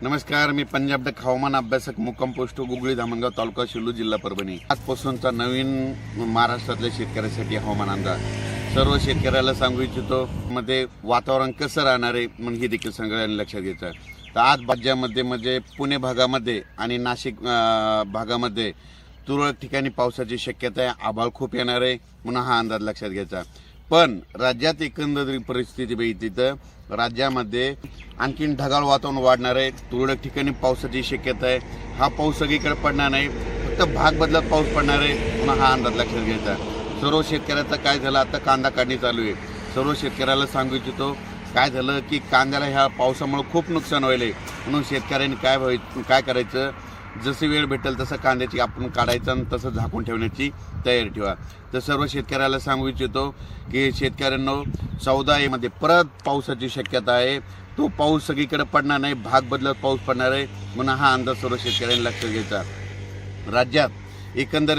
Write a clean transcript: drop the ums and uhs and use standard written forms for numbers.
नमस्कार, मी पंजाब डक हवामान अभ्यासक मुक्काम पोस्ट गुगळी धामणगाव तालुका शिल्लू जिल्हा परभणी। आजपासूनचा नवीन महाराष्ट्रातल्या शेतकऱ्यांसाठी हवामान अंदाज सर्व शेतकऱ्याला सांगू इच्छितो। मध्ये वातावरण कसं राहणार आहे म्हणून हे देखील सगळ्यांनी लक्षात घ्यायचं। तर आज राज्यामध्ये म्हणजे पुणे भागामध्ये आणि नाशिक भागामध्ये तुरळक ठिकाणी पावसाची शक्यता आहे। आभाळ खूप येणार आहे म्हणून हा अंदाज लक्षात घ्यायचा। पण राज्यात एकंदरीत परिस्थिती बघितली तर राज्यामध्ये आणखीन ढगाळ वातावरण वाढणार आहे। तुरळक ठिकाणी पावसाची शक्यता आहे। हा पाऊस सगळीकडे पडणार नाही, फक्त भाग बदलत पाऊस पडणार आहे म्हणून हा अंदाज लक्षात घ्यायचा। सर्व शेतकऱ्याचं काय झालं, आता कांदा काढणी चालू आहे। सर्व शेतकऱ्याला सांगू इच्छितो काय झालं की कांद्याला ह्या पावसामुळे खूप नुकसान व्हायले म्हणून शेतकऱ्यांनी काय करायचं, जसे वेळ भेटेल तसं कांद्याची आपण काढायचं आणि तसं झाकून ठेवण्याची तयारी ठेवा। तर सर्व शेतकऱ्याला सांगू इच्छितो की शेतकऱ्यांनो 14 मध्ये परत पावसाची शक्यता आहे। तो पाऊस सगळीकडे पडणार नाही, भाग बदलत पाऊस पडणार आहे म्हणून हा अंदाज सर्व शेतकऱ्यांनी लक्षात घ्यायचा। राज्यात एकंदरीत